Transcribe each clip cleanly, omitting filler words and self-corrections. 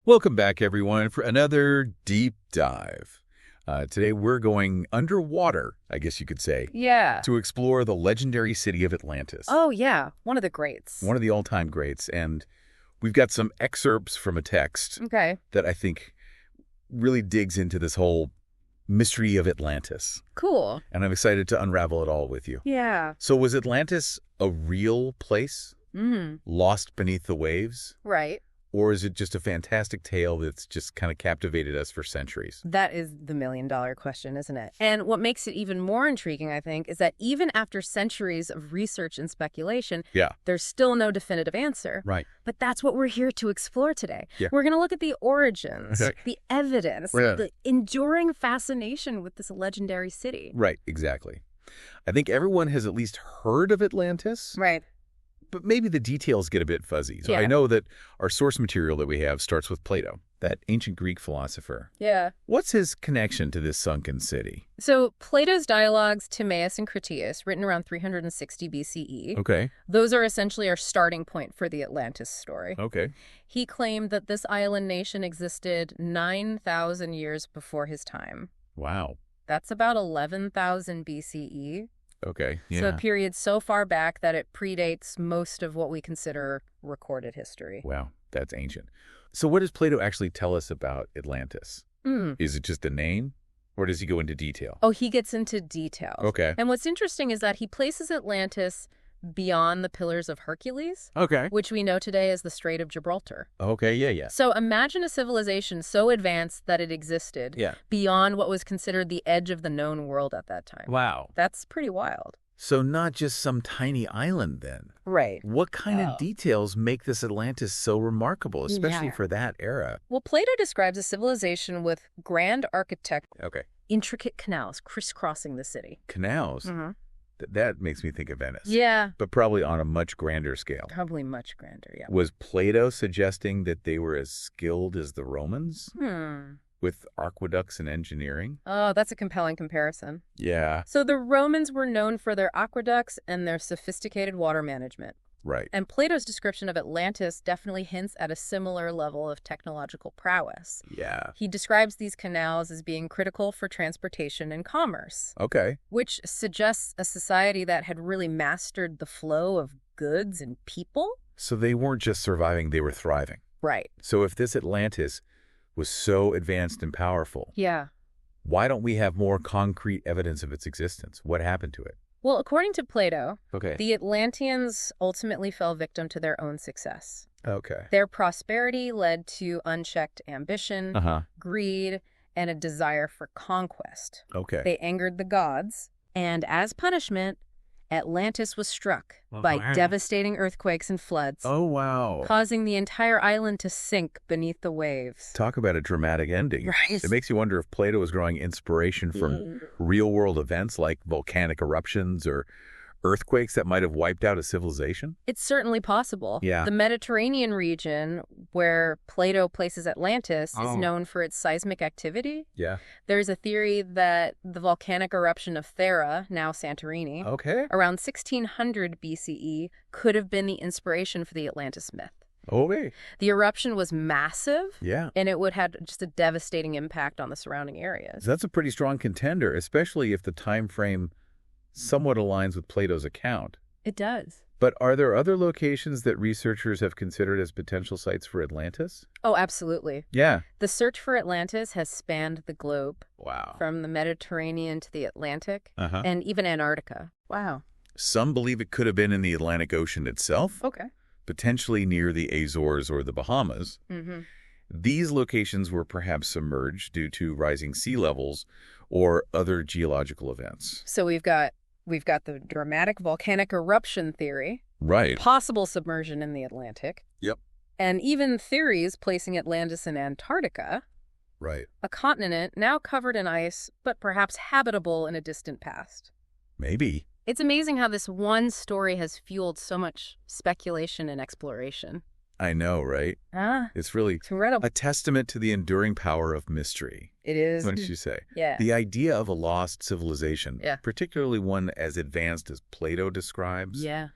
Welcome back, everyone, for another deep dive. Today, we're going underwater, I guess you could say, Yeah. to explore the legendary city of Atlantis. Oh, yeah. One of the greats. One of the all-time greats. And we've got some excerpts from a text Okay. that I think really digs into this whole mystery of Atlantis. Cool. And I'm excited to unravel it all with you. Yeah. So was Atlantis a real place, lost beneath the waves? Right. Or is it just a fantastic tale that's just kind of captivated us for centuries? That is the million-dollar question, isn't it? And what makes it even more intriguing, I think, is that even after centuries of research and speculation, there's still no definitive answer. Right. But that's what we're here to explore today. Yeah. We're going to look at the origins, the evidence, Yeah. the enduring fascination with this legendary city. Right, exactly. I think everyone has at least heard of Atlantis, Right. but maybe the details get a bit fuzzy. So Yeah. I know that our source material that we have starts with Plato, that ancient Greek philosopher. Yeah. What's his connection to this sunken city? So Plato's dialogues, Timaeus and Critias, written around 360 BCE, Okay. those are essentially our starting point for the Atlantis story. Okay. He claimed that this island nation existed 9,000 years before his time. Wow. That's about 11,000 BCE. Okay. So a Yeah. period so far back that it predates most of what we consider recorded history. Wow. That's ancient. So what does Plato actually tell us about Atlantis? Is it just a name, or does he go into detail? Oh, he gets into details. Okay. And what's interesting is that he places Atlantis beyond the Pillars of Hercules, Okay. which we know today as the Strait of Gibraltar. Okay. Yeah. So imagine a civilization so advanced that it existed beyond what was considered the edge of the known world at that time. Wow. That's pretty wild. So not just some tiny island then. Right. What kind of details make this Atlantis so remarkable, especially for that era? Well, Plato describes a civilization with grand architecture, Okay. intricate canals crisscrossing the city. Canals? That makes me think of Venice. Yeah. But probably on a much grander scale. Probably much grander, yeah. Was Plato suggesting that they were as skilled as the Romans with aqueducts and engineering? Oh, that's a compelling comparison. Yeah. So the Romans were known for their aqueducts and their sophisticated water management. Right. And Plato's description of Atlantis definitely hints at a similar level of technological prowess. Yeah. He describes these canals as being critical for transportation and commerce, Okay. which suggests a society that had really mastered the flow of goods and people. So they weren't just surviving, they were thriving. Right. So if this Atlantis was so advanced and powerful, Yeah. why don't we have more concrete evidence of its existence? What happened to it? Well, according to Plato, Okay. the Atlanteans ultimately fell victim to their own success. Okay. Their prosperity led to unchecked ambition, greed, and a desire for conquest. Okay. They angered the gods, and as punishment, Atlantis was struck by devastating earthquakes and floods, Oh, wow. causing the entire island to sink beneath the waves. Talk about a dramatic ending. Right. It makes you wonder if Plato was drawing inspiration from real-world events like volcanic eruptions or earthquakes that might have wiped out a civilization. It's certainly possible. Yeah. The Mediterranean region, where Plato places Atlantis, is known for its seismic activity. Yeah. There's a theory that the volcanic eruption of Thera, now Santorini, Okay. around 1600 BCE, could have been the inspiration for the Atlantis myth. Okay. The eruption was massive, Yeah. and it would have just a devastating impact on the surrounding areas. That's a pretty strong contender, especially if the time frame somewhat aligns with Plato's account. It does. But are there other locations that researchers have considered as potential sites for Atlantis? Oh, absolutely. Yeah. The search for Atlantis has spanned the globe, Wow. from the Mediterranean to the Atlantic, Uh-huh. and even Antarctica. Wow. Some believe it could have been in the Atlantic Ocean itself, Okay. potentially near the Azores or the Bahamas. These locations were perhaps submerged due to rising sea levels or other geological events. So we've got the dramatic volcanic eruption theory, Right. possible submersion in the Atlantic, Yep. and even theories placing Atlantis in Antarctica, Right. a continent now covered in ice, but perhaps habitable in a distant past. Maybe. It's amazing how this one story has fueled so much speculation and exploration. I know, right? It's really It's incredible. a testament to the enduring power of mystery. It is. Wouldn't you say? Yeah. The idea of a lost civilization, Yeah. particularly one as advanced as Plato describes, Yeah.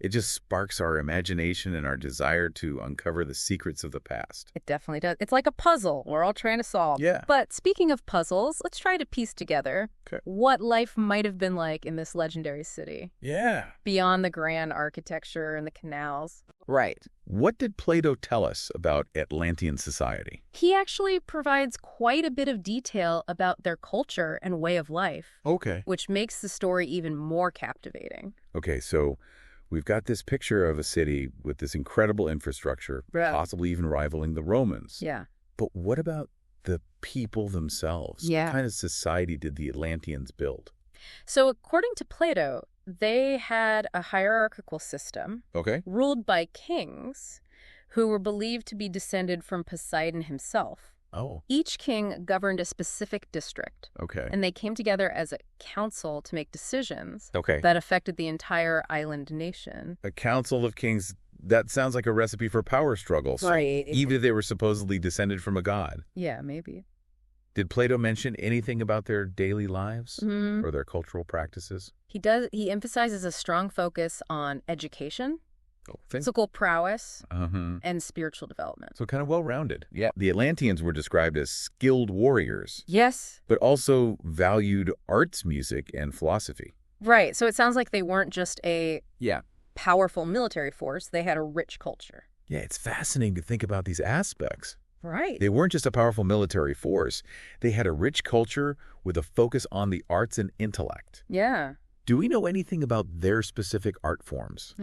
It just sparks our imagination and our desire to uncover the secrets of the past. It definitely does. It's like a puzzle we're all trying to solve. Yeah. But speaking of puzzles, let's try to piece together what life might have been like in this legendary city. Yeah. Beyond the grand architecture and the canals. Right. What did Plato tell us about Atlantean society? He actually provides quite a bit of detail about their culture and way of life. Okay. Which makes the story even more captivating. Okay, so we've got this picture of a city with this incredible infrastructure, possibly even rivaling the Romans. Yeah. But what about the people themselves? Yeah. What kind of society did the Atlanteans build? So according to Plato, they had a hierarchical system ruled by kings who were believed to be descended from Poseidon himself. Oh. Each king governed a specific district. Okay. And they came together as a council to make decisions Okay. that affected the entire island nation. A council of kings, that sounds like a recipe for power struggles. Right. Even if they were supposedly descended from a god. Yeah, maybe. Did Plato mention anything about their daily lives or their cultural practices? He does. He emphasizes a strong focus on education, physical prowess, and spiritual development. So kind of well-rounded. Yeah. The Atlanteans were described as skilled warriors. Yes. But also valued arts, music, and philosophy. Right. So it sounds like they weren't just a powerful military force. They had a rich culture. Yeah, it's fascinating to think about these aspects. Right. They weren't just a powerful military force. They had a rich culture with a focus on the arts and intellect. Yeah. Do we know anything about their specific art forms,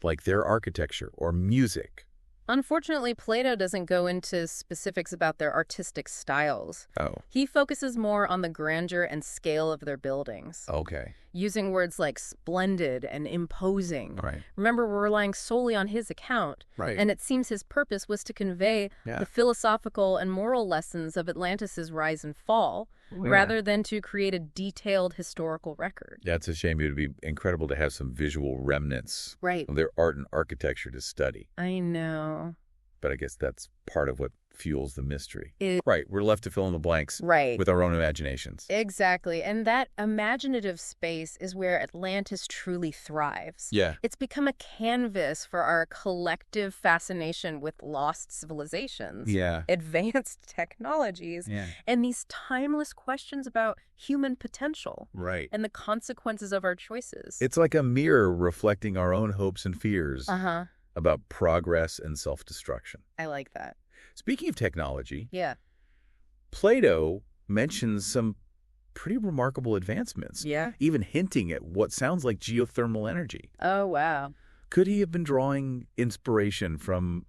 like their architecture or music? Unfortunately, Plato doesn't go into specifics about their artistic styles. Oh. He focuses more on the grandeur and scale of their buildings. Okay. Using words like splendid and imposing. Right. Remember, we're relying solely on his account. Right. And it seems his purpose was to convey the philosophical and moral lessons of Atlantis' rise and fall, rather than to create a detailed historical record. That's a shame. It would be incredible to have some visual remnants of their art and architecture to study. I know. But I guess that's part of what fuels the mystery. Right. We're left to fill in the blanks with our own imaginations. Exactly. And that imaginative space is where Atlantis truly thrives. Yeah. It's become a canvas for our collective fascination with lost civilizations, advanced technologies, and these timeless questions about human potential and the consequences of our choices. It's like a mirror reflecting our own hopes and fears about progress and self-destruction. I like that. Speaking of technology, Plato mentions some pretty remarkable advancements, even hinting at what sounds like geothermal energy. Oh, wow. Could he have been drawing inspiration from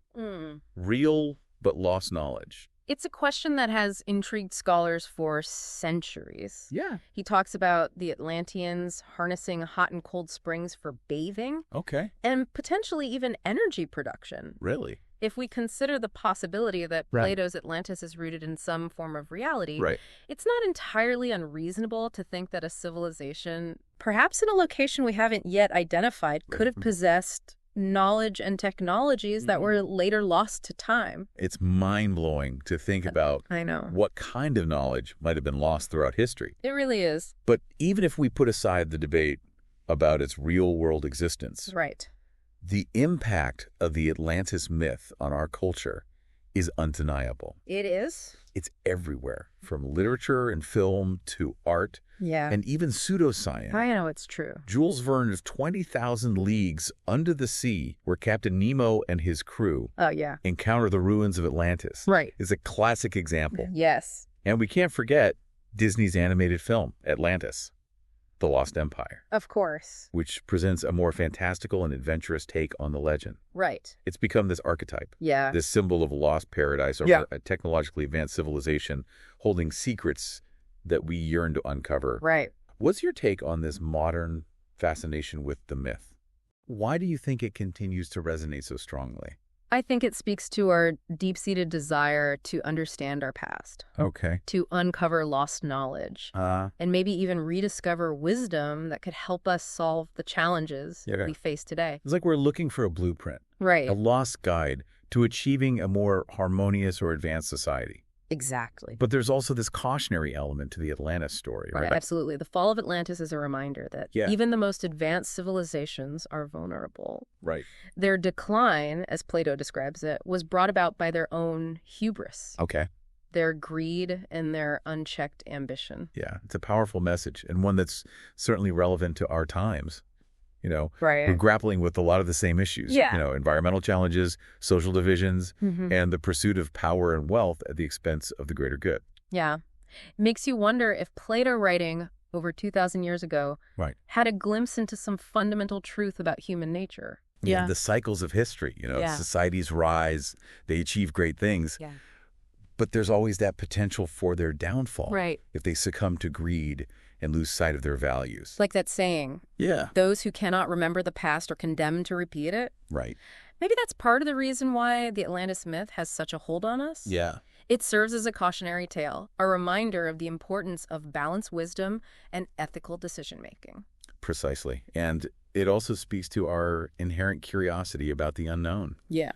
real but lost knowledge? It's a question that has intrigued scholars for centuries. Yeah. He talks about the Atlanteans harnessing hot and cold springs for bathing. Okay. And potentially even energy production. Really? If we consider the possibility that Plato's Atlantis is rooted in some form of reality, it's not entirely unreasonable to think that a civilization, perhaps in a location we haven't yet identified, could have possessed knowledge and technologies that were later lost to time. It's mind-blowing to think about what kind of knowledge might have been lost throughout history. It really is. But even if we put aside the debate about its real-world existence, the impact of the Atlantis myth on our culture is undeniable. It is? It's everywhere, from literature and film to art and even pseudoscience. I know it's true. Jules Verne's 20,000 Leagues Under the Sea, where Captain Nemo and his crew encounter the ruins of Atlantis, is a classic example. Yes. And we can't forget Disney's animated film, Atlantis, The Lost Empire. Of course. Which presents a more fantastical and adventurous take on the legend. Right. It's become this archetype. Yeah. This symbol of a lost paradise or a technologically advanced civilization holding secrets that we yearn to uncover. Right. What's your take on this modern fascination with the myth? Why do you think it continues to resonate so strongly? I think it speaks to our deep-seated desire to understand our past. Okay. To uncover lost knowledge. And maybe even rediscover wisdom that could help us solve the challenges we face today. It's like we're looking for a blueprint. Right. A lost guide to achieving a more harmonious or advanced society. Exactly. But there's also this cautionary element to the Atlantis story, right? Absolutely. The fall of Atlantis is a reminder that even the most advanced civilizations are vulnerable. Right. Their decline, as Plato describes it, was brought about by their own hubris. Okay. Their greed and their unchecked ambition. Yeah, it's a powerful message, and one that's certainly relevant to our times. We're grappling with a lot of the same issues. Environmental challenges, social divisions, and the pursuit of power and wealth at the expense of the greater good. Yeah. It makes you wonder if Plato, writing over 2,000 years ago, had a glimpse into some fundamental truth about human nature. Yeah, the cycles of history. Societies rise, they achieve great things. Yeah. But there's always that potential for their downfall. Right. If they succumb to greed and lose sight of their values. Like that saying. Yeah. Those who cannot remember the past are condemned to repeat it. Right. Maybe that's part of the reason why the Atlantis myth has such a hold on us. Yeah. It serves as a cautionary tale, a reminder of the importance of balanced wisdom and ethical decision-making. Precisely. And it also speaks to our inherent curiosity about the unknown. Yeah.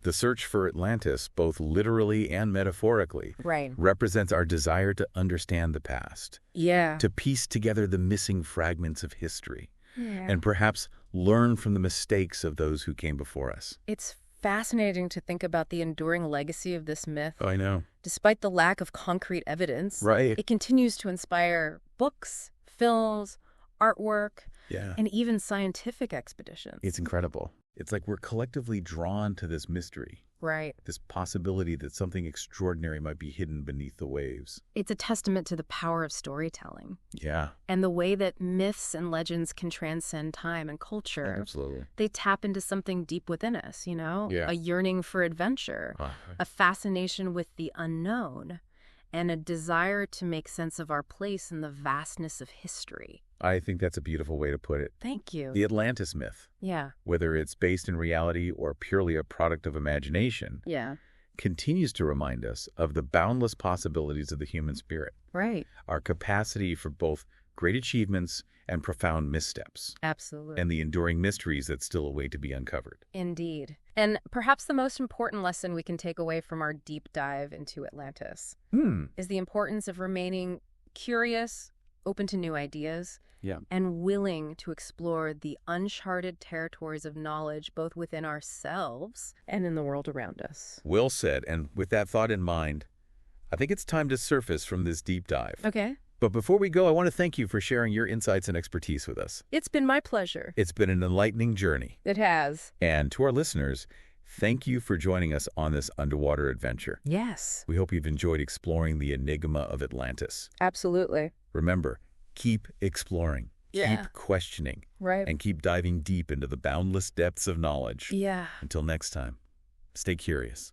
The search for Atlantis, both literally and metaphorically, represents our desire to understand the past, to piece together the missing fragments of history, and perhaps learn from the mistakes of those who came before us. It's fascinating to think about the enduring legacy of this myth. Oh, I know. Despite the lack of concrete evidence, it continues to inspire books, films, artwork, and even scientific expeditions. It's incredible. It's like we're collectively drawn to this mystery. Right. This possibility that something extraordinary might be hidden beneath the waves. It's a testament to the power of storytelling. Yeah. And the way that myths and legends can transcend time and culture. Absolutely. They tap into something deep within us, a yearning for adventure, a fascination with the unknown, and a desire to make sense of our place in the vastness of history. I think that's a beautiful way to put it. Thank you. The Atlantis myth, whether it's based in reality or purely a product of imagination, continues to remind us of the boundless possibilities of the human spirit. Right. Our capacity for both great achievements and profound missteps. Absolutely. And the enduring mysteries that still await to be uncovered. Indeed. And perhaps the most important lesson we can take away from our deep dive into Atlantis is the importance of remaining curious, open to new ideas, and willing to explore the uncharted territories of knowledge both within ourselves and in the world around us. Well said. And with that thought in mind, I think it's time to surface from this deep dive. Okay. But before we go, I want to thank you for sharing your insights and expertise with us. It's been my pleasure. It's been an enlightening journey. It has. And to our listeners, thank you for joining us on this underwater adventure. Yes. We hope you've enjoyed exploring the enigma of Atlantis. Absolutely. Remember, keep exploring, keep questioning, and keep diving deep into the boundless depths of knowledge. Yeah. Until next time, stay curious.